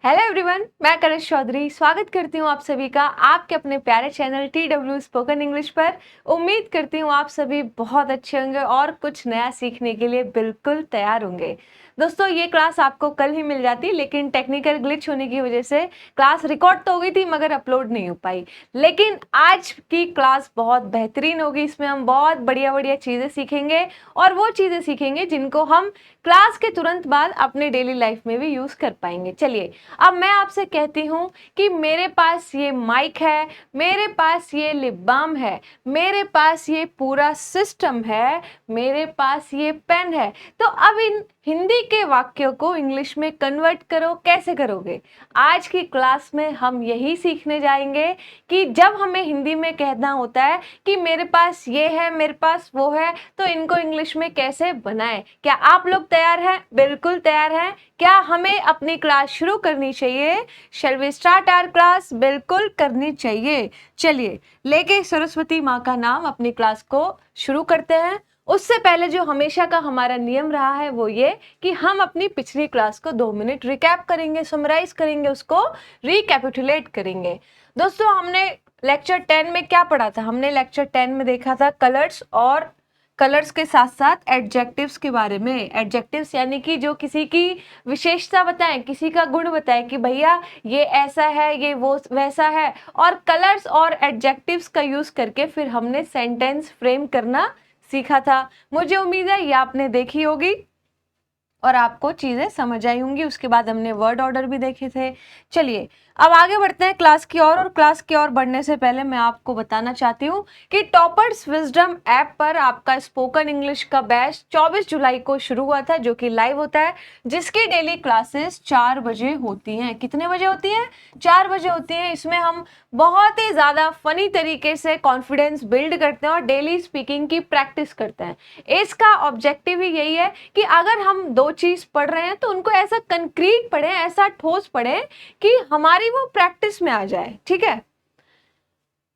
Hello everyone, मैं करिश चौधरी स्वागत करती हूँ आप सभी का आपके अपने प्यारे चैनल TW स्पोकन इंग्लिश पर। उम्मीद करती हूँ आप सभी बहुत अच्छे होंगे और कुछ नया सीखने के लिए बिल्कुल तैयार होंगे। दोस्तों, ये क्लास आपको कल ही मिल जाती, लेकिन टेक्निकल ग्लिच होने की वजह से क्लास रिकॉर्ड तो हो गई थी मगर अपलोड नहीं हो पाई। लेकिन आज की क्लास बहुत बेहतरीन होगी। इसमें हम बहुत बढ़िया बढ़िया चीज़ें सीखेंगे और वो चीज़ें सीखेंगे जिनको हम क्लास के तुरंत बाद अपने डेली लाइफ में भी यूज़ कर पाएंगे। चलिए, अब मैं आपसे कहती हूँ कि मेरे पास ये माइक है, मेरे पास ये लिप बाम है, मेरे पास ये पूरा सिस्टम है, मेरे पास ये पेन है। तो अब इन हिंदी के वाक्यों को इंग्लिश में कन्वर्ट करो, कैसे करोगे? आज की क्लास में हम यही सीखने जाएंगे कि जब हमें हिंदी में कहना होता है कि मेरे पास ये है, मेरे पास वो है, तो इनको इंग्लिश में कैसे बनाएं। क्या आप लोग तैयार हैं? बिल्कुल तैयार हैं। क्या हमें अपनी क्लास शुरू करनी चाहिए? Shall we start our class? बिल्कुल करनी चाहिए। चलिए, लेके सरस्वती माँ का नाम अपनी क्लास को शुरू करते हैं। उससे पहले जो हमेशा का हमारा नियम रहा है वो ये कि हम अपनी पिछली क्लास को 2 मिनट रिकैप करेंगे, समराइज करेंगे, उसको रिकैपिटुलेट करेंगे। दोस्तों, हमने लेक्चर 10 में क्या पढ़ा था? हमने लेक्चर 10 में देखा था कलर्स और कलर्स के साथ साथ एडजेक्टिव्स के बारे में। एडजेक्टिव्स यानी कि जो किसी की विशेषता बताएं, किसी का गुण बताएं कि भैया ये ऐसा है, ये वो वैसा है। और कलर्स और एडजेक्टिव्स का यूज करके फिर हमने सेंटेंस फ्रेम करना सीखा था। मुझे उम्मीद है ये आपने देखी होगी और आपको चीजें समझ आई होंगी। उसके बाद हमने वर्ड ऑर्डर भी देखे थे। चलिए, अब आगे बढ़ते हैं क्लास की ओर। और क्लास की ओर बढ़ने से पहले मैं आपको बताना चाहती हूँ कि टॉपर्स विजडम ऐप पर आपका स्पोकन इंग्लिश का बैच 24 जुलाई को शुरू हुआ था, जो कि लाइव होता है, जिसकी डेली क्लासेस 4 बजे होती हैं। कितने बजे होती हैं? 4 बजे होती हैं। इसमें हम बहुत ही ज़्यादा फनी तरीके से कॉन्फिडेंस बिल्ड करते हैं और डेली स्पीकिंग की प्रैक्टिस करते हैं। इसका ऑब्जेक्टिव ही यही है कि अगर हम दो चीज़ पढ़ रहे हैं तो उनको ऐसा कंक्रीट पढ़ें, ऐसा ठोस पढ़ें कि हमारी वो प्रैक्टिस में आ जाए। ठीक है।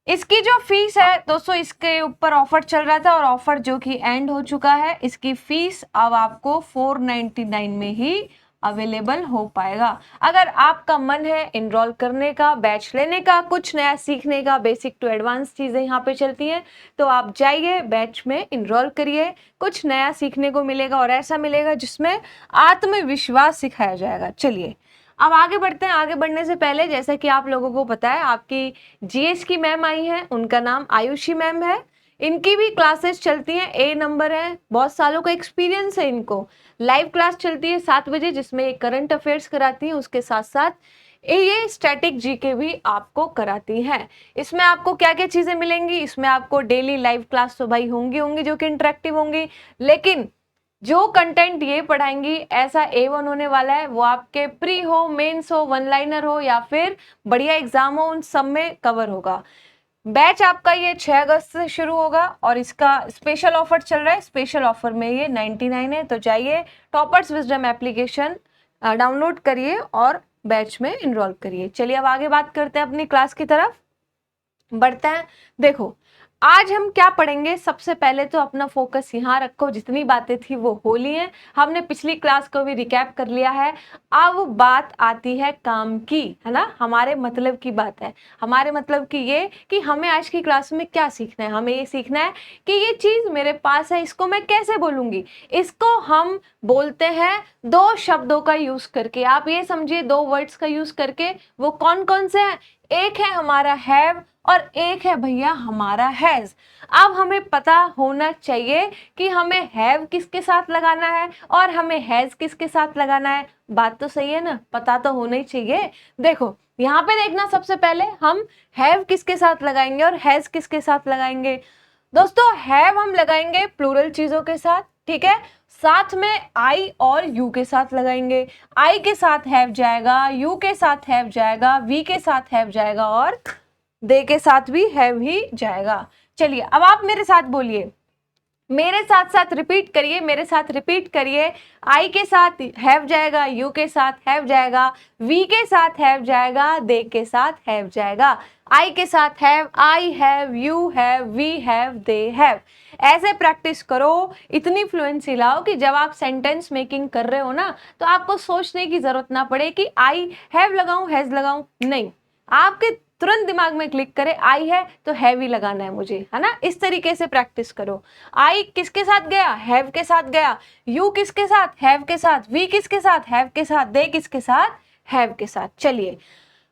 इसकी जो फीस है दोस्तों, इसके ऊपर ऑफर चल रहा था और ऑफर जो कि एंड हो चुका है। इसकी फीस अब आपको 499 में ही अवेलेबल हो पाएगा। अगर आपका मन है इनरोल करने का, बैच लेने का, कुछ नया सीखने का, बेसिक टू एडवांस चीजें यहाँ पे चलती हैं, तो आप जाइए बैच में इनरोल करिए। कुछ नया सीखने को मिलेगा और ऐसा मिलेगा जिसमें आत्मविश्वास सिखाया जाएगा। चलिए, अब आगे बढ़ते हैं। आगे बढ़ने से पहले, जैसा कि आप लोगों को पता है, आपकी जीएस की मैम आई हैं, उनका नाम आयुषी मैम है। इनकी भी क्लासेस चलती हैं, ए नंबर है, बहुत सालों का एक्सपीरियंस है इनको। लाइव क्लास चलती है 7 बजे, जिसमें एक करंट अफेयर्स कराती हैं, उसके साथ साथ ये स्टैटिक जीके भी आपको कराती हैं। इसमें आपको क्या क्या चीजें मिलेंगी? इसमें आपको डेली लाइव क्लास तो भाई होंगी जो कि इंटरेक्टिव होंगी, लेकिन जो कंटेंट ये पढ़ाएंगी ऐसा A1 होने वाला है। वो आपके प्री हो, मेंस हो, वन लाइनर हो या फिर बढ़िया एग्जाम हो, उन सब में कवर होगा। बैच आपका ये 6 अगस्त से शुरू होगा और इसका स्पेशल ऑफर चल रहा है। स्पेशल ऑफर में ये 99 है। तो जाइए, टॉपर्स विजडम एप्लीकेशन डाउनलोड करिए और बैच में इनरोल करिए। चलिए, अब आगे बात करते हैं, अपनी क्लास की तरफ बढ़ते हैं। देखो, आज हम क्या पढ़ेंगे? सबसे पहले तो अपना फोकस यहाँ रखो, जितनी बातें थी वो हो ली हैं, हमने पिछली क्लास को भी रिकैप कर लिया है। अब बात आती है काम की, है ना? हमारे मतलब की बात है। हमारे मतलब की ये कि हमें आज की क्लास में क्या सीखना है। हमें ये सीखना है कि ये चीज मेरे पास है, इसको मैं कैसे बोलूंगी। इसको हम बोलते हैं 2 शब्दों का यूज करके। आप ये समझिए, 2 वर्ड्स का यूज करके। वो कौन कौन से हैं? एक है हमारा हैव और एक है भैया हमारा हैज। अब हमें पता होना चाहिए कि हमें हैव किसके साथ लगाना है और हमें हैज किसके साथ लगाना है। बात तो सही है ना? पता तो होना ही चाहिए। देखो, यहाँ पे देखना, सबसे पहले हम हैव किसके साथ लगाएंगे और हैज किसके साथ लगाएंगे। दोस्तों, हैव हम लगाएंगे प्लूरल चीजों के साथ, ठीक है। साथ में आई और यू के साथ लगाएंगे। आई के साथ हैव जाएगा, यू के साथ हैव जाएगा, वी के साथ हैव जाएगा और दे के साथ भी हैव ही जाएगा। चलिए, अब आप मेरे साथ बोलिए, मेरे साथ साथ रिपीट करिए, मेरे साथ रिपीट करिए। आई के साथ हैव जाएगा, यू के साथ हैव जाएगा, वी के साथ हैव जाएगा, दे के साथ हैव जाएगा। आई के साथ have, I have, you have, we have, they have. ऐसे प्रैक्टिस करो, इतनी फ्लुएंसी लाओ कि जब आप सेंटेंस मेकिंग कर रहे हो ना तो आपको सोचने की जरूरत ना पड़े कि आई हैव लगाऊं, हैज लगाऊं, नहीं, आपके तुरंत दिमाग में क्लिक करे आई है तो हैव ही लगाना है मुझे, है ना। इस तरीके से प्रैक्टिस करो। आई किसके साथ गया, हैव के साथ गया। यू किसके साथ, हैव के साथ। वी किसके साथ, हैव के साथ। दे किसके साथ, हैव के साथ। चलिए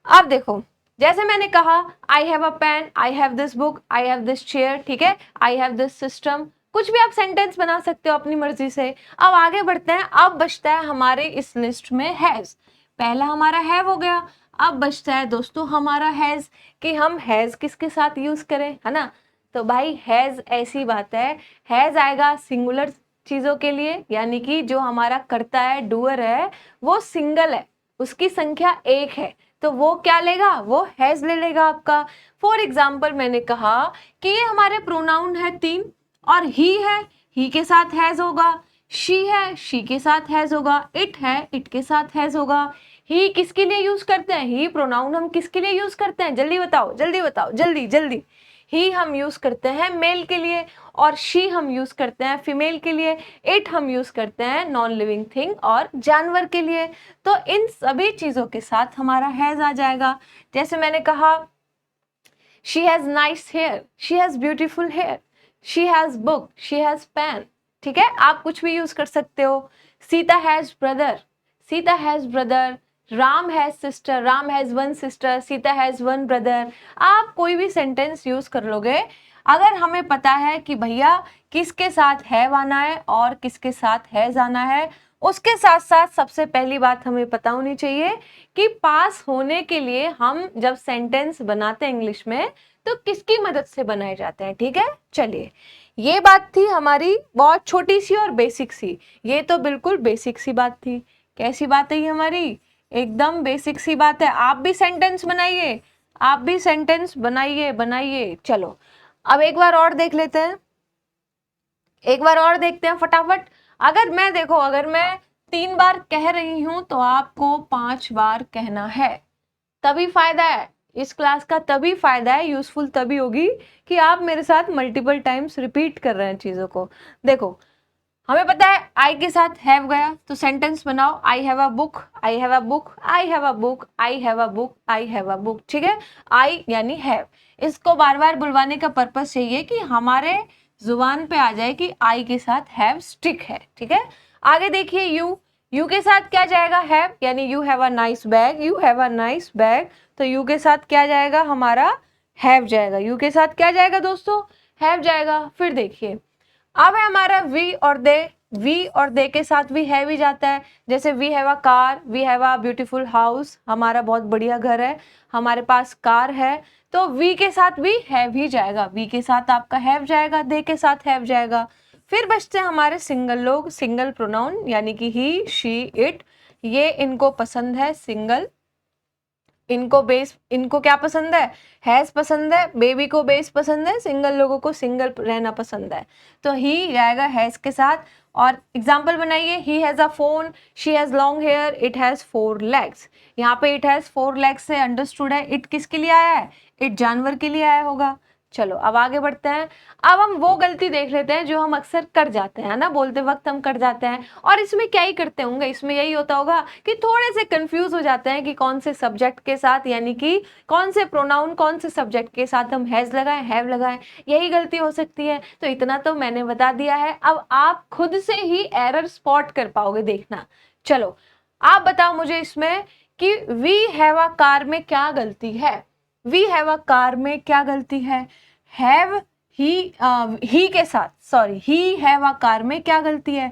अब देखो, जैसे मैंने कहा I have a pen, I have this book, I have this chair, ठीक है, आई हैव दिस सिस्टम, कुछ भी आप सेंटेंस बना सकते हो अपनी मर्जी से। अब आगे बढ़ते हैं। अब बचता है हमारे इस लिस्ट में हैज। पहला हमारा हैव हो गया, अब बचता है दोस्तों हमारा हैज, कि हम हैज किसके साथ यूज करें, है ना। तो भाई हैज ऐसी बात है, हैज आएगा सिंगुलर चीजों के लिए, यानी कि जो हमारा करता है, डूअर है, वो सिंगल है, उसकी संख्या एक है, तो वो क्या लेगा, वो हैज ले लेगा आपका। फॉर एग्जाम्पल मैंने कहा कि ये हमारे प्रोनाउन है 3 और ही है, ही के साथ हैज होगा। शी है, शी के साथ हैज होगा। इट है, इट के साथ हैज होगा। ही किसके लिए यूज करते हैं, ही प्रोनाउन हम किसके लिए यूज करते हैं, जल्दी बताओ, जल्दी बताओ, जल्दी जल्दी। ही हम यूज करते हैं मेल के लिए, और शी हम यूज करते हैं फीमेल के लिए। इट हम यूज करते हैं नॉन लिविंग थिंग और जानवर के लिए। तो इन सभी चीजों के साथ हमारा हैज आ जाएगा। जैसे मैंने कहा she has nice hair, she has beautiful hair, she has book, she has pen, ठीक है, आप कुछ भी यूज कर सकते हो। Sita has brother, Sita has brother. Ram has sister, Ram has one sister, Sita has one brother. आप कोई भी सेंटेंस यूज कर लोगे, अगर हमें पता है कि भैया किसके साथ हैव आना है और किसके साथ हैज आना है, उसके साथ साथ सबसे पहली बात हमें पता होनी चाहिए कि पास होने के लिए हम जब सेंटेंस बनाते हैं इंग्लिश में तो किसकी मदद से बनाए जाते हैं, ठीक है। चलिए, ये बात थी हमारी बहुत छोटी सी और बेसिक सी, ये तो बिल्कुल बेसिक सी बात थी। कैसी बात है ये हमारी, एकदम बेसिक सी बात है। आप भी सेंटेंस बनाइए, आप भी सेंटेंस बनाइए बनाइए। चलो अब एक बार और देख लेते हैं, एक बार और देखते हैं फटाफट। अगर मैं देखो, अगर मैं 3 बार कह रही हूं तो आपको 5 बार कहना है, तभी फायदा है इस क्लास का, तभी फायदा है, यूजफुल तभी होगी कि आप मेरे साथ मल्टीपल टाइम्स रिपीट कर रहे हैं चीजों को। देखो हमें पता है आई के साथ हैव गया, तो सेंटेंस बनाओ, आई have a book, I have a book, I have a book, I have a book, I have a book, ठीक है। आई यानी हैव, इसको बार बार बुलवाने का पर्पस यही है कि हमारे जुबान पे आ जाए कि आई के साथ हैव स्टिक है, ठीक है। आगे देखिए यू, यू के साथ क्या जाएगा, हैव, यानी you have a nice bag, you have a nice bag, तो यू के साथ क्या जाएगा, हमारा हैव जाएगा। यू के साथ क्या जाएगा दोस्तों, हैव जाएगा। फिर देखिए अब है हमारा वी और दे, वी और दे के साथ भी हैव ही जाता है। जैसे we have a car, we have a beautiful house, हमारा बहुत बढ़िया घर है, हमारे पास कार है, तो वी के साथ भी हैव ही जाएगा। वी के साथ आपका हैव जाएगा, दे के साथ हैव जाएगा। फिर बचते हैं हमारे सिंगल लोग, सिंगल प्रोनाउन, यानी कि ही, शी, इट, ये इनको पसंद है सिंगल, इनको बेस, इनको क्या पसंद है, हैज पसंद है, बेबी को बेस पसंद है, सिंगल लोगों को सिंगल रहना पसंद है, तो ही जाएगा हैज के साथ। और एग्जाम्पल बनाइए, he has a phone, she has long hair, it has 4 legs। यहाँ पे इट हैज 4 legs से अंडरस्टूड है इट किसके लिए आया है, इट जानवर के लिए आया होगा। चलो अब आगे बढ़ते हैं। अब हम वो गलती देख लेते हैं जो हम अक्सर कर जाते हैं ना, बोलते वक्त हम कर जाते हैं। और इसमें क्या ही करते होंगे, इसमें यही होता होगा कि थोड़े से कंफ्यूज हो जाते हैं कि कौन से सब्जेक्ट के साथ, यानी कि कौन से प्रोनाउन कौन से सब्जेक्ट के साथ हम हैज लगाएं, हैव लगाएं, यही गलती हो सकती है। तो इतना तो मैंने बता दिया है, अब आप खुद से ही एरर स्पॉट कर पाओगे, देखना। चलो आप बताओ मुझे इसमें कि वी हैव अ कार में क्या गलती है, वी हैव अ कार में क्या गलती है। हैव ही के साथ, sorry, he have a car में क्या गलती है,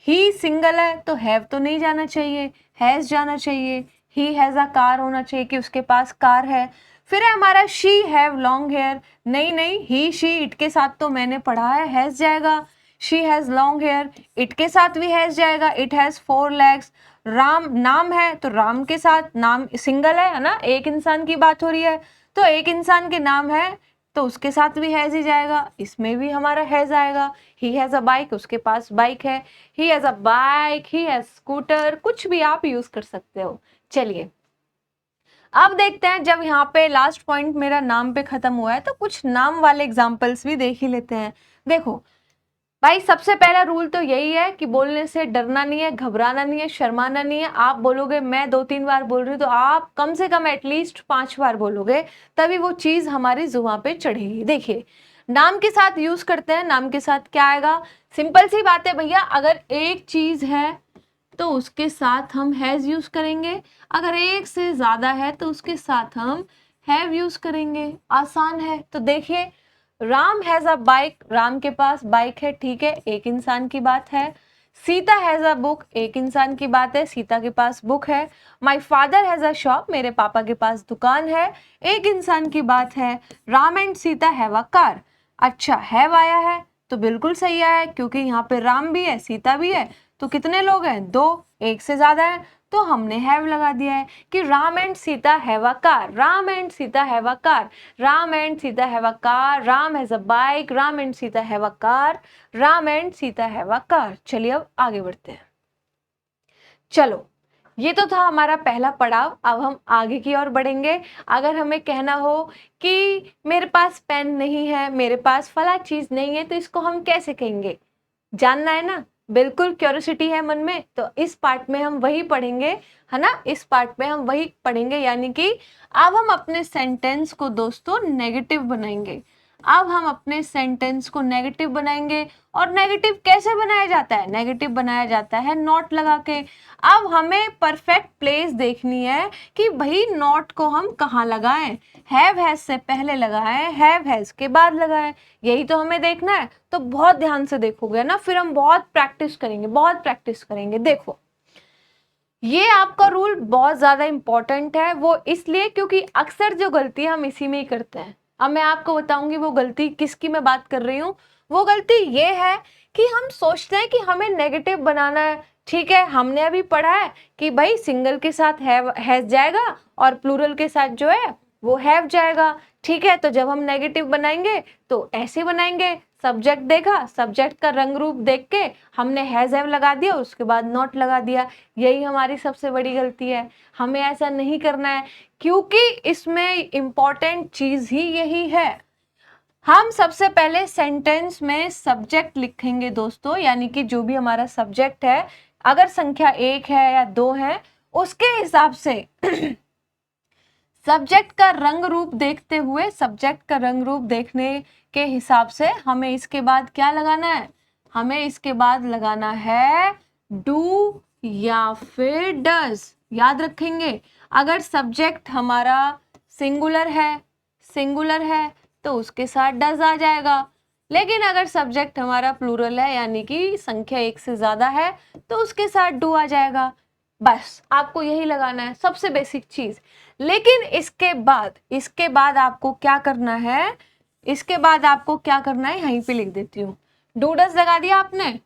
ही सिंगल है तो हैव तो नहीं जाना चाहिए, हैज जाना चाहिए। ही हैज अ कार होना चाहिए कि उसके पास कार है। फिर है हमारा शी हैव लॉन्ग हेयर, नहीं नहीं, ही शी इट के साथ तो मैंने पढ़ा है, हैज जाएगा। She has long hair, it के साथ भी हैज जाएगा, इट हैज 4 legs। राम नाम है तो राम के साथ, नाम सिंगल है ना, एक इंसान की बात हो रही है, तो एक इंसान के नाम है तो उसके साथ भी हैज ही जाएगा, इसमें भी हमारा हैज आएगा। ही हैज अ बाइक, उसके पास बाइक है, he has a bike, he has scooter, कुछ भी आप यूज कर सकते हो। चलिए अब देखते हैं, जब यहाँ पे लास्ट पॉइंट मेरा नाम पे खत्म हुआ है तो कुछ नाम वाले एग्जाम्पल्स भी देख ही लेते हैं। देखो भाई, सबसे पहला रूल तो यही है कि बोलने से डरना नहीं है, घबराना नहीं है, शर्माना नहीं है। आप बोलोगे, मैं 2-3 बार बोल रही हूँ, तो आप कम से कम एटलीस्ट 5 बार बोलोगे, तभी वो चीज हमारी जुबान पे चढ़ेगी। देखिए, नाम के साथ यूज करते हैं। नाम के साथ क्या आएगा? सिंपल सी बात है भैया, अगर एक चीज है तो उसके साथ हम हैज यूज करेंगे, अगर एक से ज्यादा है तो उसके साथ हम हैव यूज करेंगे। आसान है। तो देखिए, Ram has a bike, Ram के पास बाइक है, ठीक है, एक इंसान की बात है। सीता हैज अ बुक, एक इंसान की बात है, सीता के पास बुक है। My father has a shop, मेरे पापा के पास दुकान है, एक इंसान की बात है। Ram and Sita have a car. अच्छा, हैव आया है तो बिल्कुल सही आया है, क्योंकि यहाँ पे राम भी है, सीता भी है, तो कितने लोग हैं? 2, एक से ज्यादा है, तो हमने हैव लगा दिया है कि Ram and Sita have a car, Ram and Sita have a car, Ram and Sita have a car, Ram has a bike, Ram and Sita have a car, Ram and Sita have a car. चलिए अब आगे बढ़ते हैं। चलो, ये तो था हमारा पहला पड़ाव। अब हम आगे की ओर बढ़ेंगे। अगर हमें कहना हो कि मेरे पास पेन नहीं है, मेरे पास फला चीज नहीं है, तो इसको हम कैसे कहेंगे? जानना है ना? बिल्कुल क्यूरियोसिटी है मन में, तो इस पार्ट में हम वही पढ़ेंगे, है ना? इस पार्ट में हम वही पढ़ेंगे, यानी कि अब हम अपने सेंटेंस को दोस्तों नेगेटिव बनाएंगे। अब हम अपने सेंटेंस को नेगेटिव बनाएंगे। और नेगेटिव कैसे बनाया जाता है? नेगेटिव बनाया जाता है नॉट लगा के। अब हमें परफेक्ट प्लेस देखनी है कि भाई नॉट को हम कहाँ लगाएं। हैव हैज से पहले लगाएं, हैव हैज के बाद लगाएं, यही तो हमें देखना है। तो बहुत ध्यान से देखोगे ना, फिर हम बहुत प्रैक्टिस करेंगे, बहुत प्रैक्टिस करेंगे। देखो, ये आपका रूल बहुत ज्यादा इंपॉर्टेंट है। वो इसलिए क्योंकि अक्सर जो गलती हम इसी में ही करते हैं। अब मैं आपको बताऊंगी वो गलती किसकी मैं बात कर रही हूँ। वो गलती ये है कि हम सोचते हैं कि हमें नेगेटिव बनाना है। ठीक है, हमने अभी पढ़ा है कि भाई सिंगल के साथ हैज जाएगा और प्लूरल के साथ जो है वो हैव जाएगा। ठीक है, तो जब हम नेगेटिव बनाएंगे तो ऐसे बनाएंगे। सब्जेक्ट देखा, सब्जेक्ट का रंग रूप देख के हमने हैज हैव लगा दिया, उसके बाद नॉट लगा दिया। यही हमारी सबसे बड़ी गलती है। हमें ऐसा नहीं करना है, क्योंकि इसमें इंपॉर्टेंट चीज ही यही है। हम सबसे पहले सेंटेंस में सब्जेक्ट लिखेंगे दोस्तों, यानी कि जो भी हमारा सब्जेक्ट है, अगर संख्या 1 है या 2 है, उसके हिसाब से सब्जेक्ट का रंग रूप देखते हुए, सब्जेक्ट का रंग रूप देखने के हिसाब से हमें इसके बाद क्या लगाना है? हमें इसके बाद लगाना है डू या फिर डज। याद रखेंगे, अगर सब्जेक्ट हमारा सिंगुलर है तो उसके साथ डज आ जाएगा। लेकिन अगर सब्जेक्ट हमारा प्लूरल है, यानी कि संख्या 1 से ज्यादा है, तो उसके साथ डू आ जाएगा। बस आपको यही लगाना है, सबसे बेसिक चीज। लेकिन इसके बाद आपको क्या करना है? इसके बाद आपको क्या करना है, यहीं पे लिख देती हूँ। डू डज लगा दिया आपने,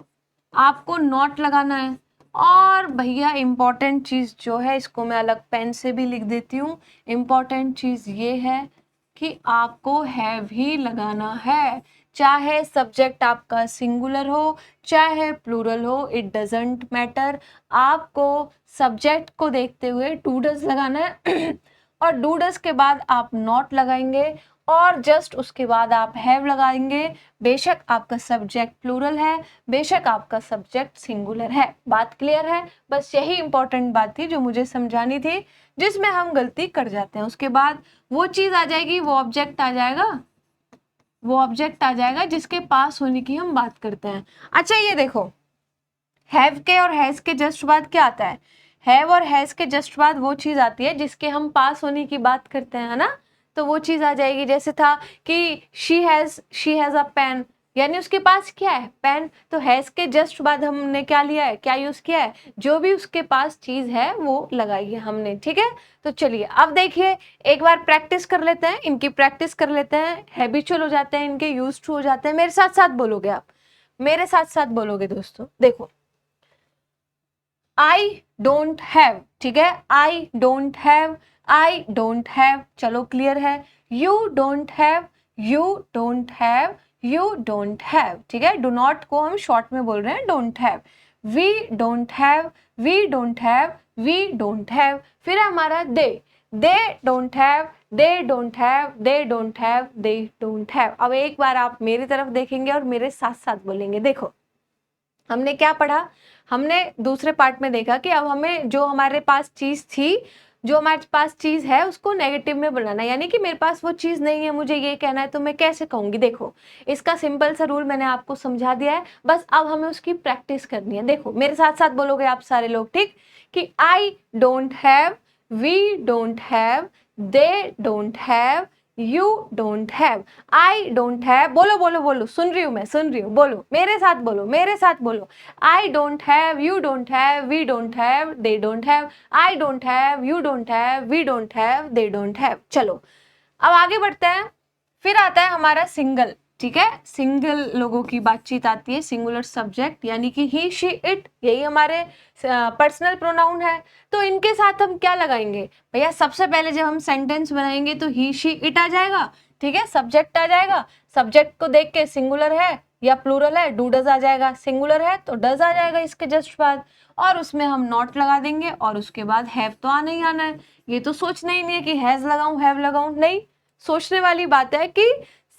आपको नॉट लगाना है। और भैया इंपॉर्टेंट चीज जो है, इसको मैं अलग पेन से भी लिख देती हूँ। इंपॉर्टेंट चीज ये है कि आपको हैव ही लगाना है, चाहे सब्जेक्ट आपका सिंगुलर हो चाहे प्लूरल हो, इट डजेंट मैटर। आपको सब्जेक्ट को देखते हुए डू डज लगाना है और डू डज के बाद आप नॉट लगाएंगे और जस्ट उसके बाद आप हैव लगाएंगे। बेशक आपका सब्जेक्ट प्लूरल है, बेशक आपका सब्जेक्ट सिंगुलर है। बात क्लियर है? बस यही इंपॉर्टेंट बात थी जो मुझे समझानी थी, जिसमें हम गलती कर जाते हैं। उसके बाद वो चीज आ जाएगी, वो ऑब्जेक्ट आ जाएगा जिसके पास होने की हम बात करते हैं। अच्छा, ये देखो, हैव के और हैज के जस्ट बाद क्या आता है? हैव और हैज के जस्ट बाद वो चीज आती है जिसके हम पास होने की बात करते हैं, है ना? तो वो चीज आ जाएगी। जैसे था कि शी हैज अ पेन, यानी उसके पास क्या है? पेन। तो हैज के जस्ट बाद हमने क्या लिया है, क्या यूज किया है? जो भी उसके पास चीज है वो लगाई है हमने। ठीक है, तो चलिए अब देखिए, एक बार प्रैक्टिस कर लेते हैं, इनकी प्रैक्टिस कर लेते हैं, हैबिचुअल हो जाते हैं, इनके यूज टू हो जाते हैं। मेरे साथ साथ बोलोगे आप, मेरे साथ साथ बोलोगे दोस्तों। देखो, आई डोंट हैव, ठीक है, I don't have, I don't have, चलो क्लियर है। You don't have, you don't have, you don't have, ठीक है। डू नॉट को हम शॉर्ट में बोल रहे हैं don't have. We don't have, we don't have, we don't have. फिर हमारा they, they don't have, they don't have, they don't have, they don't have. अब एक बार आप मेरी तरफ देखेंगे और मेरे साथ साथ बोलेंगे। देखो हमने क्या पढ़ा, हमने दूसरे पार्ट में देखा कि अब हमें जो हमारे पास चीज थी, जो हमारे पास चीज है उसको नेगेटिव में बनाना, यानी कि मेरे पास वो चीज नहीं है, मुझे ये कहना है तो मैं कैसे कहूंगी। देखो इसका सिंपल सा रूल मैंने आपको समझा दिया है, बस अब हमें उसकी प्रैक्टिस करनी है। देखो मेरे साथ साथ बोलोगे आप सारे लोग, ठीक, कि I don't have, we don't have, they don't have, you don't have, I don't have. बोलो बोलो बोलो, सुन रही हूँ मैं, सुन रही हूँ, बोलो मेरे साथ, बोलो मेरे साथ, बोलो I don't have, you don't have, we don't have, they don't have, I don't have, you don't have, we don't have, they don't have. चलो अब आगे बढ़ते हैं। फिर आता है हमारा सिंगल, ठीक है, सिंगल लोगों की बातचीत आती है, सिंगुलर सब्जेक्ट यानी कि ही शी इट, यही हमारे पर्सनल प्रोनाउन है। तो इनके साथ हम क्या लगाएंगे भैया, सबसे पहले जब हम सेंटेंस बनाएंगे तो ही शी इट आ जाएगा, ठीक है, सब्जेक्ट आ जाएगा, सब्जेक्ट को देख के सिंगुलर है या प्लूरल है, डू डज आ जाएगा, सिंगुलर है तो डज आ जाएगा इसके जस्ट बाद, और उसमें हम नॉट लगा देंगे, और उसके बाद हैव तो आना ही आना है। ये तो सोचना ही नहीं है कि हैज लगाऊं हैव लगाऊं, नहीं, सोचने वाली बात है कि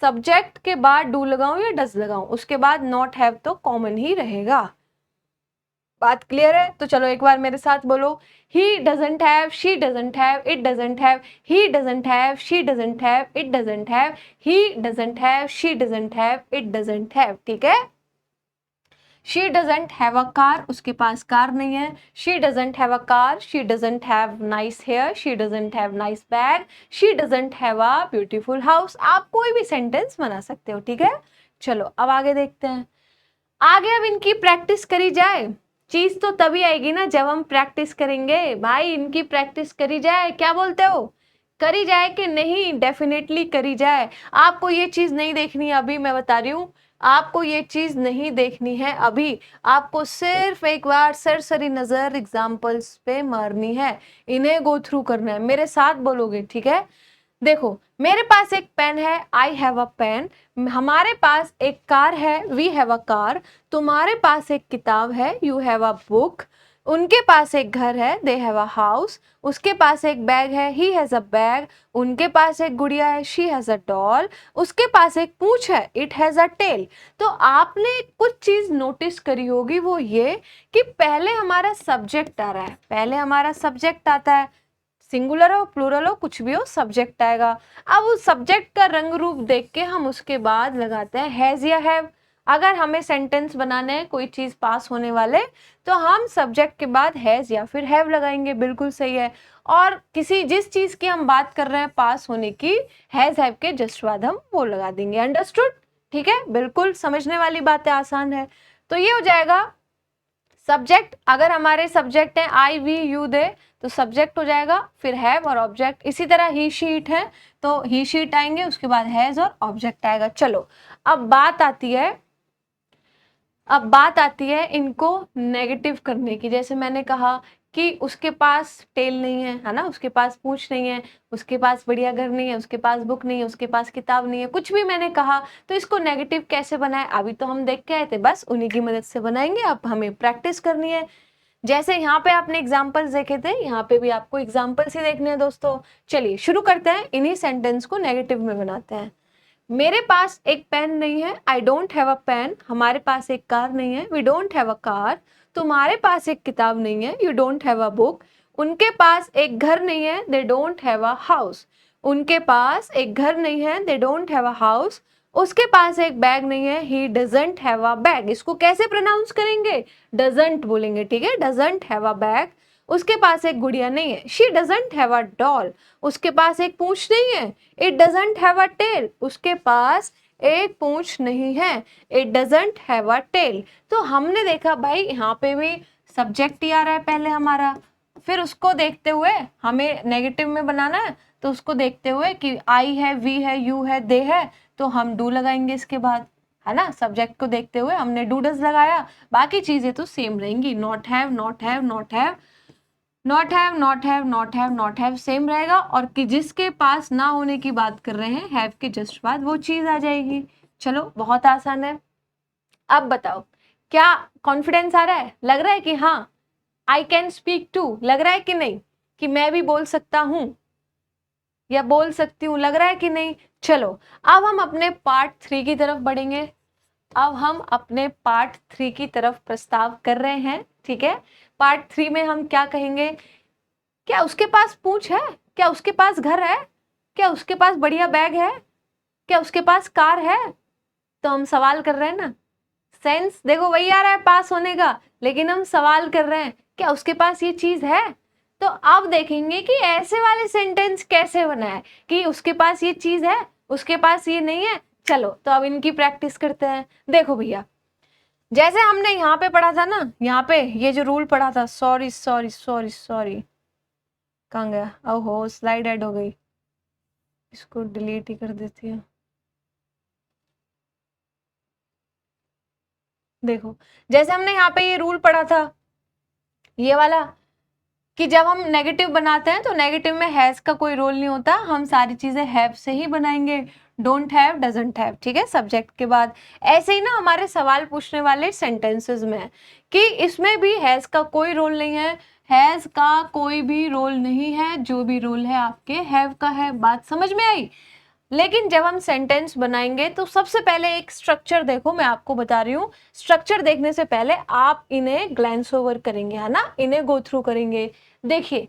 सब्जेक्ट के बाद डू लगाऊं या डज लगाऊं, उसके बाद नॉट हैव तो कॉमन ही रहेगा। बात क्लियर है? तो चलो एक बार मेरे साथ बोलो, he doesn't have, she doesn't have, it doesn't have, he doesn't have, she doesn't have, it doesn't have, he doesn't have, she doesn't have, it doesn't have, ठीक है। She doesn't have a car, उसके पास car नहीं है, she doesn't have a car, she doesn't have nice hair, she doesn't have nice bag, she doesn't have a beautiful house. आप कोई भी sentence बना सकते हो, ठीक है। चलो अब आगे देखते हैं। आगे अब इनकी प्रैक्टिस करी जाए, चीज तो तभी आएगी ना जब हम प्रैक्टिस करेंगे। भाई इनकी प्रैक्टिस करी जाए, क्या बोलते हो, करी जाए कि नहीं? डेफिनेटली करी जाए। आपको ये चीज नहीं देखनी है अभी, मैं बता रही हूँ, आपको ये चीज नहीं देखनी है अभी, आपको सिर्फ एक बार सरसरी नजर एग्जाम्पल्स पे मारनी है, इन्हें गो थ्रू करना है, मेरे साथ बोलोगे, ठीक है। देखो मेरे पास एक पेन है, आई हैव अ पेन, हमारे पास एक कार है, वी हैव अ कार, तुम्हारे पास एक किताब है, यू हैव अ बुक, उनके पास एक घर है, दे हैव अ हाउस, उसके पास एक बैग है, ही हैज अ बैग, उनके पास एक गुड़िया है, शी हैज अ डॉल, उसके पास एक पूंछ है, इट हैज अ टेल। तो आपने कुछ चीज नोटिस करी होगी, वो ये कि पहले हमारा सब्जेक्ट आ रहा है, पहले हमारा सब्जेक्ट आता है, सिंगुलर हो प्लूरल हो कुछ भी हो, सब्जेक्ट आएगा। अब उस सब्जेक्ट का रंग रूप देख के हम उसके बाद लगाते हैं हैज या हैव। अगर हमें सेंटेंस बनाने हैं, कोई चीज पास होने वाले, तो हम सब्जेक्ट के बाद हैज या फिर हैव लगाएंगे, बिल्कुल सही है। और किसी जिस चीज की हम बात कर रहे हैं पास होने की, हैज हैव के जस्ट बाद हम वो लगा देंगे। अंडरस्टूड? ठीक है, बिल्कुल समझने वाली बातें, आसान है। तो ये हो जाएगा सब्जेक्ट। अगर हमारे सब्जेक्ट है आई वी यू दे, तो सब्जेक्ट हो जाएगा, फिर हैव और ऑब्जेक्ट। इसी तरह ही शीट है तो ही शीट आएंगे, उसके बाद हैज और ऑब्जेक्ट आएगा। चलो अब बात आती है इनको नेगेटिव करने की। जैसे मैंने कहा कि उसके पास टेल नहीं है ना, उसके पास पूंछ नहीं है, उसके पास बढ़िया घर नहीं है, उसके पास बुक नहीं है, उसके पास किताब नहीं है, कुछ भी मैंने कहा। तो इसको नेगेटिव कैसे बनाए, अभी तो हम देख के आए थे, बस उन्हीं की मदद से बनाएंगे। अब हमें प्रैक्टिस करनी है। जैसे यहाँ पे आपने एग्जाम्पल्स देखे थे, यहाँ पे भी आपको एग्जाम्पल्स ही देखने हैं दोस्तों। चलिए शुरू करते हैं, इन्हीं सेंटेंस को नेगेटिव में बनाते हैं। मेरे पास एक पेन नहीं है, I don't have a pen, हमारे पास एक कार नहीं है, we don't have a car, तुम्हारे पास एक किताब नहीं है, you don't have a book, उनके पास एक घर नहीं है, they don't have a house, उनके पास एक घर नहीं है, they don't have a house, उसके पास एक बैग नहीं है, he doesn't have a bag. इसको कैसे प्रोनाउंस करेंगे, डजंट बोलेंगे, ठीक है, डजंट हैव अ बैग। उसके पास एक गुड़िया नहीं है, she doesn't have a doll, उसके पास एक पूंछ नहीं है, it doesn't have a tail, उसके पास एक पूंछ नहीं है, it doesn't have a tail. तो हमने देखा भाई यहाँ पे भी सब्जेक्ट ही आ रहा है पहले हमारा, फिर उसको देखते हुए हमें नेगेटिव में बनाना है, तो उसको देखते हुए कि आई है, वी है, यू है, दे है, तो हम डू लगाएंगे इसके बाद, है ना। सब्जेक्ट को देखते हुए हमने डू डज लगाया, बाकी चीजें तो सेम रहेंगी, not have, not have, not have, not have, not have, not have, not have same रहेगा। और कि जिसके पास ना होने की बात कर रहे हैं, हैव के जस्ट बाद वो चीज आ जाएगी। चलो बहुत आसान है। अब बताओ, क्या कॉन्फिडेंस आ रहा है, लग रहा है कि हाँ आई कैन स्पीक टू, लग रहा है कि नहीं, कि मैं भी बोल सकता हूँ। या बोल सकती हूँ, लग रहा है कि नहीं? चलो अब हम अपने पार्ट 3 की तरफ बढ़ेंगे। अब हम अपने पार्ट 3 की तरफ प्रस्ताव कर रहे हैं, ठीक है। पार्ट 3 में हम क्या कहेंगे? क्या उसके पास पूंछ है? क्या उसके पास घर है? क्या उसके पास बढ़िया बैग है? क्या उसके पास कार है? तो हम सवाल कर रहे हैं ना। सेंस देखो वही आ रहा है पास होने का, लेकिन हम सवाल कर रहे हैं क्या उसके पास ये चीज है। तो अब देखेंगे कि ऐसे वाले सेंटेंस कैसे बनाए कि उसके पास ये चीज है, उसके पास ये नहीं है। चलो तो अब इनकी प्रैक्टिस करते हैं। देखो भैया, जैसे हमने यहाँ पे पढ़ा था ना, यहाँ पे ये जो रूल पढ़ा था, सॉरी सॉरी सॉरी सॉरी, कहाँ गया? ओहो स्लाइड ऐड हो गई, इसको डिलीट ही कर देती है। देखो जैसे हमने यहाँ पे ये रूल पढ़ा था, ये वाला, कि जब हम नेगेटिव बनाते हैं तो नेगेटिव में हैज का कोई रोल नहीं होता, हम सारी चीजें हैव से ही बनाएंगे। डोंट हैव, डजंट हैव, ठीक है, सब्जेक्ट के बाद। ऐसे ही ना हमारे सवाल पूछने वाले सेंटेंसेस में है कि इसमें भी हैज का कोई रोल नहीं है, हैज का कोई भी रोल नहीं है, जो भी रोल है आपके हैव का है। बात समझ में आई? लेकिन जब हम सेंटेंस बनाएंगे तो सबसे पहले एक स्ट्रक्चर देखो, मैं आपको बता रही हूँ। स्ट्रक्चर देखने से पहले आप इन्हें ग्लैंस ओवर करेंगे, है ना, इन्हें गो थ्रू करेंगे। देखिए,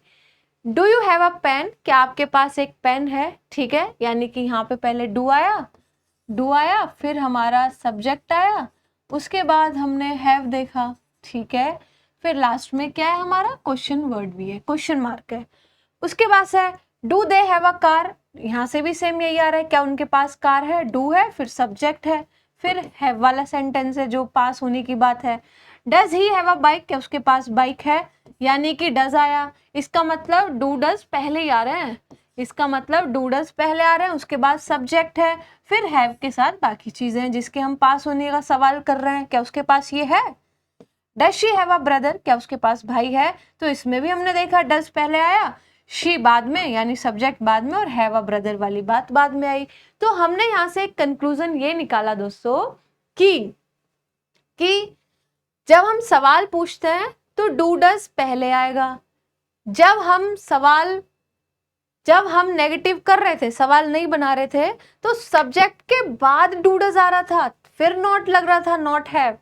do you have a pen? क्या आपके पास एक पेन है? ठीक है, यानी कि यहाँ पे पहले डू आया, फिर हमारा सब्जेक्ट आया, उसके बाद हमने हैव देखा, ठीक है, फिर लास्ट में क्या है हमारा? क्वेश्चन वर्ड भी है, क्वेश्चन मार्क है। उसके बाद है do they have a car? यहाँ से भी सेम यही आ रहा है, क्या उनके पास कार है? डू है, फिर सब्जेक्ट है, फिर हैव वाला सेंटेंस है जो पास होने की बात है। Does he have a bike? क्या उसके पास बाइक है? यानी कि डज आया, इसका मतलब डू डज पहले ही आ रहे हैं, इसका मतलब डू डज पहले आ रहे हैं, उसके बाद सब्जेक्ट है, फिर हैव के साथ बाकी चीजें जिसके हम पास होने का सवाल कर रहे हैं। क्या उसके पास ये है? Does she have a brother? क्या उसके पास भाई है? तो इसमें भी हमने देखा डज पहले आया, शी बाद में, यानी सब्जेक्ट बाद में, और हैव अ ब्रदर वाली बात बाद में आई। तो हमने यहाँ से एक कंक्लूजन ये निकाला दोस्तों कि जब हम सवाल पूछते हैं तो डू डज पहले आएगा। जब हम नेगेटिव कर रहे थे, सवाल नहीं बना रहे थे, तो सब्जेक्ट के बाद डू डज आ रहा था, फिर नॉट लग रहा था, नॉट हैव।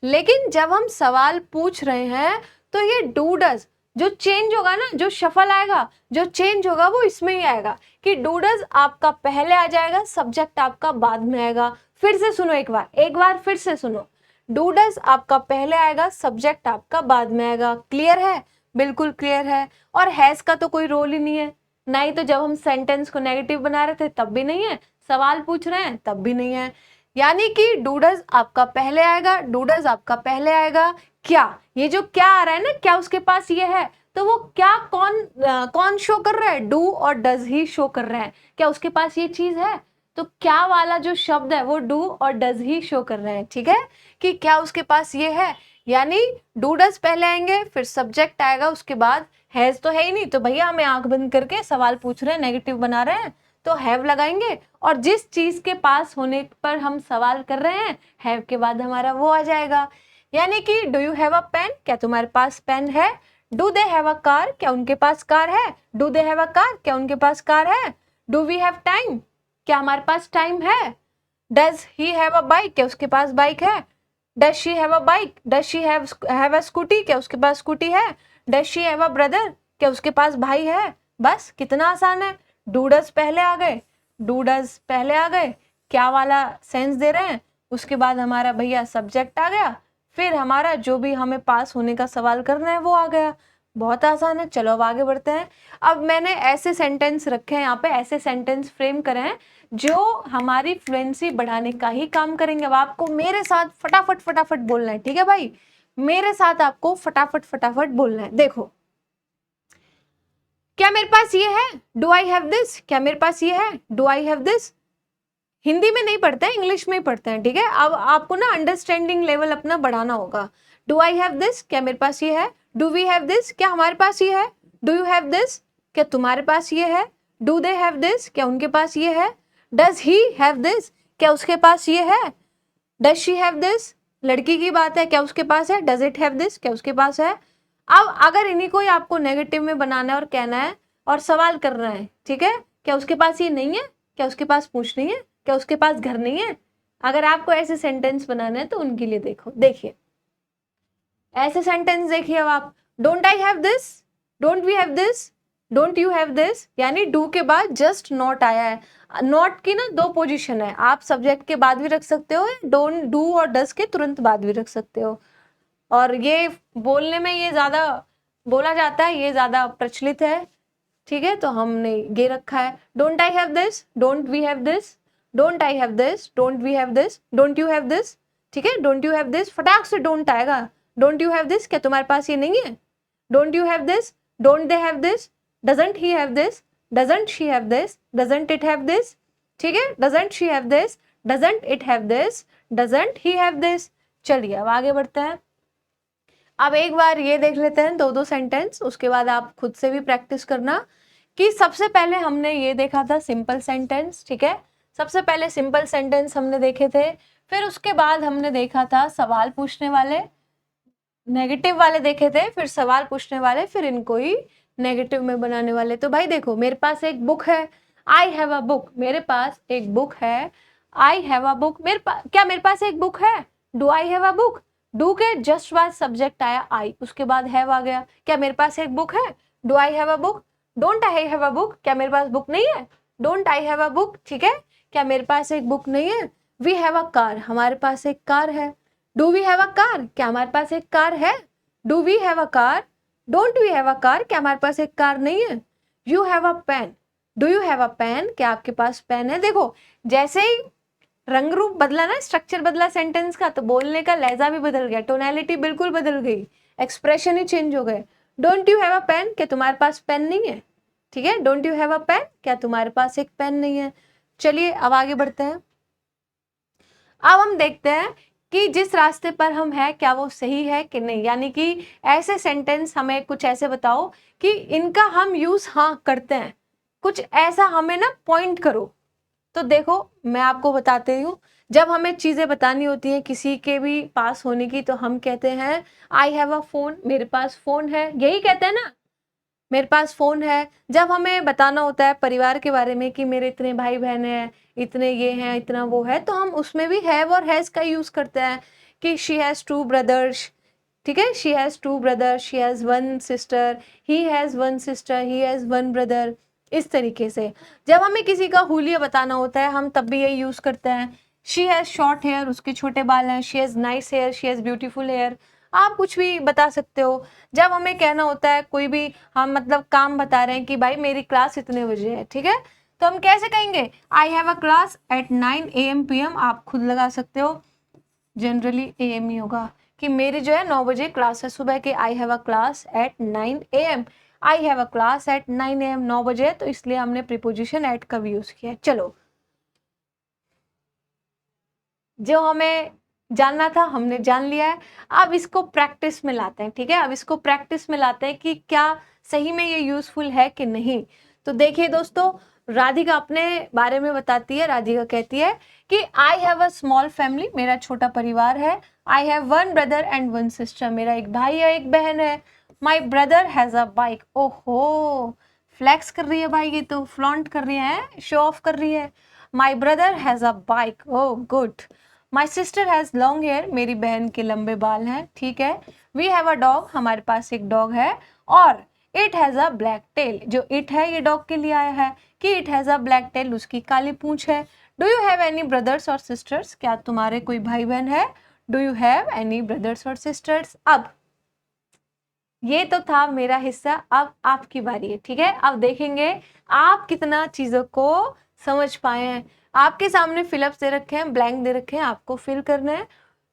लेकिन जब हम सवाल पूछ रहे हैं तो ये डू डज जो चेंज होगा ना, जो शफल आएगा, जो चेंज होगा वो इसमें ही आएगा कि डू डज आपका पहले आ जाएगा, सब्जेक्ट आपका बाद में आएगा। फिर से सुनो एक बार फिर से सुनो, डू डज आपका पहले आएगा, सब्जेक्ट आपका बाद में आएगा। क्लियर है? बिल्कुल क्लियर है। और हैज का तो कोई रोल ही नहीं है, ना ही तो जब हम सेंटेंस को नेगेटिव बना रहे थे तब भी नहीं है, सवाल पूछ रहे हैं तब भी नहीं है। यानी कि डू डज आपका पहले आएगा, डू डज आपका पहले आएगा। क्या ये जो क्या आ रहा है ना, क्या उसके पास ये है, तो वो क्या कौन शो कर रहा है? डू और डज ही शो कर रहे हैं। क्या उसके पास ये चीज है? तो क्या वाला जो शब्द है वो डू और डज ही शो कर रहे हैं, ठीक है, कि क्या उसके पास ये है। यानी डू डज पहले आएंगे, फिर सब्जेक्ट आएगा, उसके बाद हैज तो है ही नहीं, तो भैया हमें आंख बंद करके सवाल पूछ रहे हैं, नेगेटिव बना रहे हैं, तो हैव लगाएंगे, और जिस चीज के पास होने पर हम सवाल कर रहे हैं, हैव के बाद हमारा वो आ जाएगा। यानी कि do you have a pen? क्या तुम्हारे पास पेन है? Do they have a car? क्या उनके पास कार है? Do they have a car? क्या उनके पास कार है? Do we have time? क्या हमारे पास टाइम है? Does he have a bike? क्या उसके पास बाइक है? Does she have a bike? Does she have a scooty? क्या उसके पास स्कूटी है? Does she have a brother? क्या उसके पास भाई है? बस कितना आसान है। डू डज पहले आ गए, डू डज पहले आ गए, क्या वाला सेंस दे रहे हैं, उसके बाद हमारा भैया सब्जेक्ट आ गया, फिर हमारा जो भी हमें पास होने का सवाल करना है वो आ गया। बहुत आसान है। चलो अब आगे बढ़ते हैं। अब मैंने ऐसे सेंटेंस रखे हैं यहाँ पे, ऐसे सेंटेंस फ्रेम करे हैं जो हमारी फ्लुएंसी बढ़ाने का ही काम करेंगे। अब आपको मेरे साथ फटाफट फटाफट बोलना है, ठीक है भाई, मेरे साथ आपको फटाफट फटाफट बोलना है। देखो, क्या मेरे पास ये है? Do I have this? क्या मेरे पास ये है? Do I have this? Hindi में नहीं पढ़ते हैं, इंग्लिश में ही पढ़ते हैं, ठीक है। अब आपको ना अंडरस्टैंडिंग लेवल अपना बढ़ाना होगा। Do I have this? क्या मेरे पास ये है? Do we have this? क्या हमारे पास ये है? Do you have this? क्या तुम्हारे पास ये है? Do they have this? क्या उनके पास ये है? Does he have this? क्या उसके पास ये है? Does she have this? लड़की की बात है, क्या उसके पास है? Does it have this? क्या उसके पास है? अब अगर इन्हीं को ही आपको नेगेटिव में बनाना है और कहना है और सवाल करना है, ठीक है, क्या उसके पास ये नहीं है? क्या उसके पास पूंछ नहीं है? क्या उसके पास घर नहीं है? अगर आपको ऐसे सेंटेंस बनाना है तो उनके लिए देखिए ऐसे सेंटेंस देखिए अब आप, don't I have this, don't we have this, don't you have this, यानी डू के बाद जस्ट नॉट आया है। नॉट की ना दो पोजीशन है, आप सब्जेक्ट के बाद भी रख सकते हो, डोंट डू और डस के तुरंत बाद भी रख सकते हो। और ये बोलने में ये ज्यादा बोला जाता है, ये ज्यादा प्रचलित है, ठीक है, तो हमने ये रखा है, don't I have this, don't we have this, don't I have this, don't we have this, don't you have this, ठीक है, डोंट यू हैव दिस, फटाक से डोंट आएगा, डोंट यू हैव दिस, क्या तुम्हारे पास ये नहीं है? Don't you have this, don't they have this, doesn't he have this, doesn't she have this, doesn't it have this, ठीक है, doesn't she have this, doesn't it have this, doesn't he have this. चलिए अब आगे बढ़ते हैं। अब एक बार ये देख लेते हैं दो दो सेंटेंस, उसके बाद आप खुद से भी प्रैक्टिस करना। कि सबसे पहले हमने ये देखा था सिंपल सेंटेंस, ठीक है, सबसे पहले सिंपल सेंटेंस हमने देखे थे, फिर उसके बाद हमने देखा था सवाल पूछने वाले, नेगेटिव वाले देखे थे, फिर सवाल पूछने वाले, फिर इनको ही नेगेटिव में बनाने वाले। तो भाई देखो, मेरे पास एक बुक है, आई हैव अ बुक, मेरे पास एक बुक है, आई हैव अ बुक, क्या मेरे पास एक बुक है? Do I have a book? Do के जस्ट बाद सब्जेक्ट आया आई, उसके बाद हैव आ गया, क्या मेरे पास एक बुक है? Do I have a book? Don't I have a book, क्या मेरे पास बुक नहीं है? Don't I have a book, ठीक है, क्या मेरे पास एक बुक नहीं है? वी हैव अ कार, हमारे पास एक कार है। Do we have a car, क्या हमारे पास एक कार है? Do we have a car? Don't we have a car, क्या हमारे पास एक कार नहीं है? You have a pen, do you have a pen, क्या आपके पास पेन है? देखो जैसे ही रंग रूप बदला ना, स्ट्रक्चर बदला सेंटेंस का, तो बोलने का लहजा भी बदल गया, टोनैलिटी बिल्कुल बदल गई, एक्सप्रेशन ही चेंज हो गए। Don't you have a pen, क्या तुम्हारे पास पेन नहीं है? ठीक है, don't you have a pen, क्या तुम्हारे पास एक पेन नहीं है? चलिए अब आगे बढ़ते हैं। अब हम देखते हैं कि जिस रास्ते पर हम हैं क्या वो सही है कि नहीं, यानी कि ऐसे सेंटेंस हमें कुछ ऐसे बताओ कि इनका हम यूज हाँ करते हैं, कुछ ऐसा हमें ना पॉइंट करो। तो देखो मैं आपको बताती हूँ, जब हमें चीजें बतानी होती हैं किसी के भी पास होने की, तो हम कहते हैं आई हैव अ फोन, मेरे पास फोन है, यही कहते हैं ना, मेरे पास फोन है। जब हमें बताना होता है परिवार के बारे में कि मेरे इतने भाई बहन हैं, इतने ये हैं, इतना वो है, तो हम उसमें भी हैव और हैज का यूज करते हैं कि शी हैज टू ब्रदर्स, ठीक है, she has two brother, she has one sister, he has one sister, he has one brother. इस तरीके से जब हमें किसी का हुलिया बताना होता है हम तब भी यही यूज करते हैं। शी हैज शॉर्ट हेयर, उसके छोटे बाल हैं, she has nice hair, she has beautiful hair, आप कुछ भी बता सकते हो। जब हमें कहना होता है कोई भी, हम मतलब काम बता रहे हैं कि भाई मेरी क्लास इतने बजे है, ठीक है, तो हम कैसे कहेंगे? I have a class at 9 AM PM, आप खुद लगा सकते हो, जनरली AM ही होगा कि मेरी जो है 9 बजे क्लास है सुबह के, I have a class at 9 AM, I have a class at 9 AM, 9 बजे है तो इसलिए हमने प्रीपोजिशन एट का भी यूज किया है। चलो, जो हमें जानना था हमने जान लिया है, अब इसको प्रैक्टिस में लाते हैं, ठीक है, अब इसको प्रैक्टिस में लाते हैं कि क्या सही में ये यूजफुल है कि नहीं। तो देखिए दोस्तों, राधिका अपने बारे में बताती है, राधिका कहती है कि आई हैव अ स्मॉल फैमिली, मेरा छोटा परिवार है, I have one brother and one sister, मेरा एक भाई है एक बहन है, my brother has a bike, ओहो फ्लैक्स कर रही है भाई, ये तो फ्लॉन्ट कर रही है, शो ऑफ कर रही है, my brother has a bike, oh good, my sister has long hair, मेरी बहन के लंबे बाल हैं, ठीक है, वी हैव अ डॉग, हमारे पास एक डॉग है, और it has a black tell, जो इट है ये डॉग के लिए आया है कि it has a black tell, उसकी काली पूंछ है। Do you have any brothers और सिस्टर्स, क्या तुम्हारे कोई भाई बहन है? Do you have any brothers और सिस्टर्स। अब ये तो था मेरा हिस्सा, अब आपकी बारी है, ठीक है, अब देखेंगे आप कितना चीजों को समझ पाए हैं। आपके सामने फिलअप्स दे रखे हैं, ब्लैंक दे रखे हैं, आपको फिल करना है,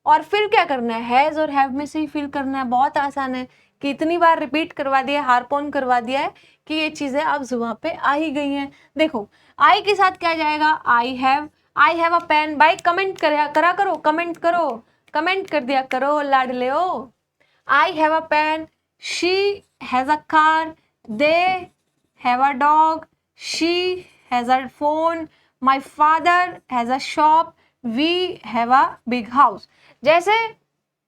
और फिर क्या करना है, हैज और हैव में से ही फिल करना है। बहुत आसान है कि इतनी बार रिपीट करवा दिया, हार्पोन करवा दिया है कि ये चीजें अब जुबान पे आ ही गई हैं। देखो आई के साथ क्या जाएगा, आई हैव अ पेन, भाई कमेंट करा करो, कमेंट करो, कमेंट कर दिया करो लाडले हो। I have a pen, she has a car, they have a dog, she has a phone, my father has a shop, we have a big house। जैसे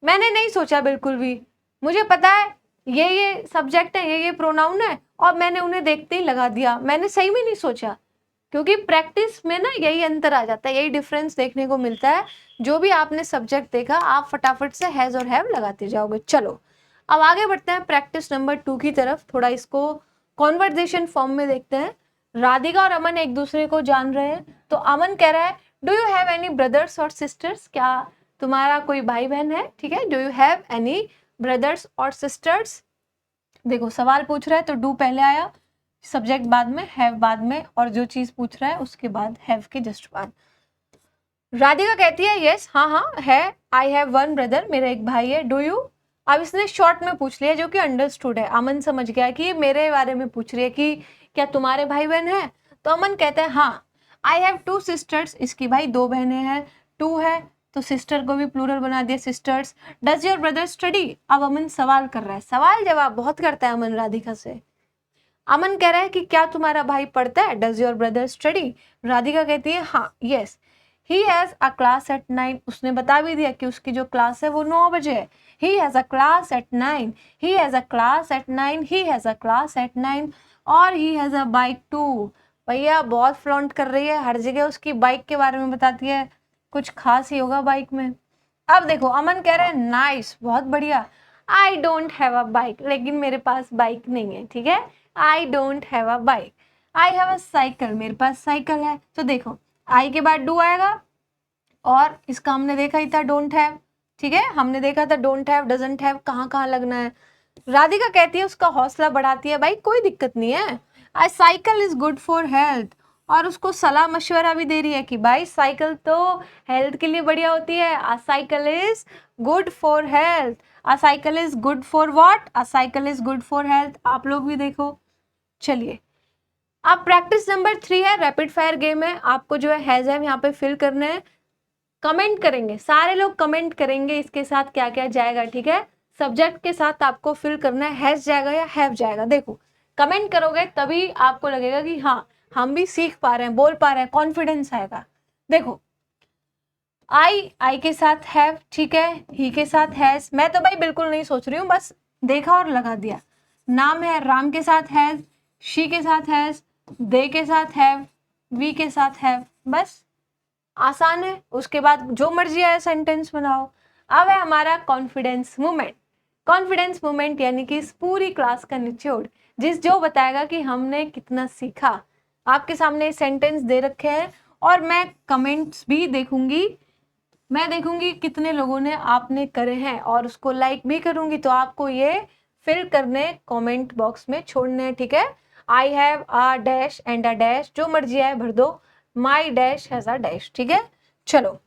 मैंने नहीं सोचा बिल्कुल भी, मुझे पता है ये सब्जेक्ट है, ये प्रोनाउन है, और मैंने उन्हें देखते ही लगा दिया, मैंने सही में नहीं सोचा, क्योंकि प्रैक्टिस में ना यही अंतर आ जाता है, यही डिफरेंस देखने को मिलता है। जो भी आपने सब्जेक्ट देखा आप फटाफट से हैज और हैव लगाते जाओगे। चलो अब आगे बढ़ते हैं प्रैक्टिस नंबर 2 की तरफ। थोड़ा इसको कॉन्वर्जेशन फॉर्म में देखते हैं। राधिका और अमन एक दूसरे को जान रहे हैं। तो अमन कह रहा है do you have any brothers और सिस्टर्स, क्या तुम्हारा कोई भाई बहन है? ठीक है, do you have any brothers और सिस्टर्स। देखो सवाल पूछ रहा है तो डू पहले आया, सब्जेक्ट बाद में, हैव बाद में, और जो चीज पूछ रहा है उसके बाद हैव के जस्ट बाद। राधिका कहती है यस, हाँ हाँ है, आई हैव वन ब्रदर, मेरा एक भाई है। डू यू, अब इसने शॉर्ट में पूछ लिया जो कि अंडरस्टूड है। अमन समझ गया कि ये मेरे बारे में पूछ रही है कि क्या तुम्हारे भाई बहन है। तो अमन कहता है हाँ। आई हैव टू सिस्टर्स, इसकी भाई 2 बहनें हैं। टू है तो सिस्टर को भी प्लूरल बना दिया sisters. Does your brother study, अब अमन सवाल कर रहा है, सवाल जवाब बहुत करता है अमन राधिका से। अमन कह रहा है कि क्या तुम्हारा भाई पढ़ता है, does your brother study. Radhika कहती है हाँ yes. He has a class at 9, उसने बता भी दिया कि उसकी जो क्लास है वो 9 बजे है। He has a class at 9, he has a class at 9, he has a class at 9, और he has a bike too. भैया बहुत फ्लॉन्ट कर रही है, हर जगह उसकी बाइक के बारे में बताती है, कुछ खास ही होगा बाइक में। अब देखो अमन कह रहे हैं नाइस, बहुत बढ़िया। आई डोंट हैव अ बाइक, लेकिन मेरे पास बाइक नहीं है। ठीक है, I don't have a bike. I have a cycle, मेरे पास साइकिल है। तो देखो आई के बाद डू आएगा, और इसका हमने देखा ही था डोंट हैव। ठीक है, हमने देखा था डोंट हैव, डजंट हैव कहाँ कहाँ लगना है। राधिका कहती है, उसका हौसला बढ़ाती है, भाई कोई दिक्कत नहीं है, I cycle is good for health, और उसको सलाह मशवरा भी दे रही है कि भाई साइकिल तो हेल्थ के लिए बढ़िया होती है। A cycle is good for health, a cycle is good for what, a cycle is good for health. आप लोग भी देखो। चलिए अब प्रैक्टिस नंबर 3 है, रैपिड फायर गेम है। आपको जो है हैज हैव यहाँ पे फिल करने हैं, कमेंट करेंगे, सारे लोग कमेंट करेंगे इसके साथ क्या क्या जाएगा। ठीक है, सब्जेक्ट के साथ आपको फिल करना है, हैज जाएगा या हैव जाएगा। देखो कमेंट करोगे तभी आपको लगेगा कि हाँ हम भी सीख पा रहे हैं, बोल पा रहे हैं, कॉन्फिडेंस आएगा। देखो आई के साथ हैव, ठीक है, ही के साथ हैज। मैं तो भाई बिल्कुल नहीं सोच रही हूँ, बस देखा और लगा दिया। नाम है, राम के साथ हैज, शी के साथ हैज, दे के साथ हैव, वी के साथ हैव, बस आसान है। उसके बाद जो मर्जी आए सेंटेंस बनाओ। अब है हमारा कॉन्फिडेंस मूवमेंट। कॉन्फिडेंस मूवमेंट यानी कि इस पूरी क्लास का निचोड़, जो बताएगा कि हमने कितना सीखा। आपके सामने सेंटेंस दे रखे हैं और मैं कमेंट्स भी देखूंगी, मैं देखूंगी कितने लोगों ने आपने करे हैं और उसको लाइक भी करूंगी। तो आपको ये फिल करने कमेंट बॉक्स में छोड़ने हैं। ठीक है, आई have a dash and a dash, जो मर्जी आए भर दो। माई डैश हैज अ डैश। ठीक है, चलो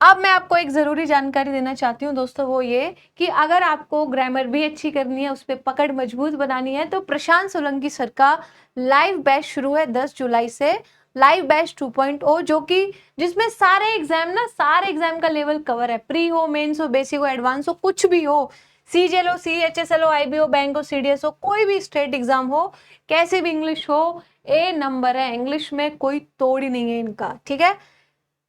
अब मैं आपको एक जरूरी जानकारी देना चाहती हूँ दोस्तों, वो ये कि अगर आपको ग्रामर भी अच्छी करनी है, उस पर पकड़ मजबूत बनानी है, तो प्रशांत सोलंकी सर का लाइव बैच शुरू है 10 जुलाई से। लाइव बैच 2.0 जो कि जिसमें सारे एग्जाम का लेवल कवर है, प्री हो, मेंस हो, बेसिक हो, एडवांस हो, कुछ भी हो, सीजीएल हो, सीएचएसएल हो, आईबी हो, बैंक हो, सीडीएस हो, कोई भी स्टेट एग्जाम हो, कैसे भी इंग्लिश हो, ए नंबर है। इंग्लिश में कोई तोड़ ही नहीं है इनका। ठीक है,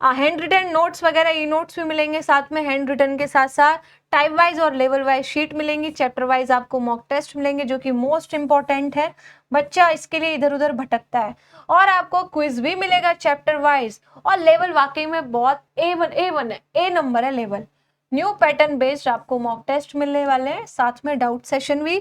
हैंड रिटन नोट्स वगैरह ई नोट्स भी मिलेंगे साथ में, हैंड रिटन के साथ साथ टाइप वाइज और लेवल वाइज शीट मिलेंगी, चैप्टर वाइज आपको मॉक टेस्ट मिलेंगे जो कि मोस्ट इंपॉर्टेंट है। बच्चा इसके लिए इधर उधर भटकता है। और आपको क्विज भी मिलेगा चैप्टर वाइज, और लेवल वाकई में बहुत A1 है, ए नंबर है लेवल। न्यू पैटर्न बेस्ड आपको मॉक टेस्ट मिलने वाले हैं, साथ में डाउट सेशन भी।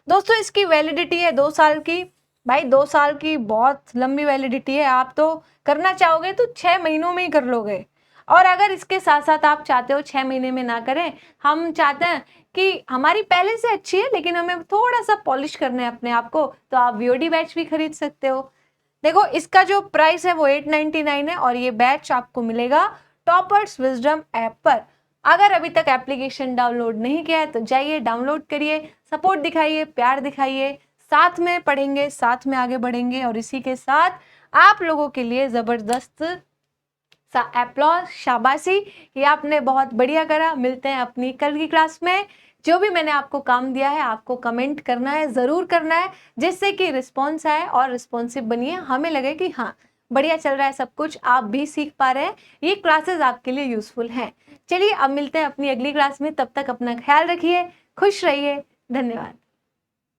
दोस्तों इसकी वैलिडिटी है 2 साल की। भाई 2 साल की बहुत लंबी वैलिडिटी है। आप तो करना चाहोगे तो 6 महीनों में ही कर लोगे। और अगर इसके साथ साथ आप चाहते हो 6 महीने में ना करें, हम चाहते हैं कि हमारी पहले से अच्छी है लेकिन हमें थोड़ा सा पॉलिश करना है अपने आप को, तो आप वीओडी बैच भी खरीद सकते हो। देखो इसका जो प्राइस है वो 899 है, और ये बैच आपको मिलेगा टॉपर्स विजडम ऐप पर। अगर अभी तक एप्लीकेशन डाउनलोड नहीं किया है तो जाइए डाउनलोड करिए, सपोर्ट दिखाइए, प्यार दिखाइए, साथ में पढ़ेंगे, साथ में आगे बढ़ेंगे। और इसी के साथ आप लोगों के लिए जबरदस्त सा एप्लॉज, शाबाशी, ये आपने बहुत बढ़िया करा। मिलते हैं अपनी कल की क्लास में। जो भी मैंने आपको काम दिया है आपको कमेंट करना है, जरूर करना है, जिससे कि रिस्पॉन्स आए और रिस्पॉन्सिव बनिए, हमें लगे कि हाँ बढ़िया चल रहा है सब कुछ, आप भी सीख पा रहे हैं, ये क्लासेस आपके लिए यूजफुल हैं। चलिए अब मिलते हैं अपनी अगली क्लास में, तब तक अपना ख्याल रखिए, खुश रहिए, धन्यवाद।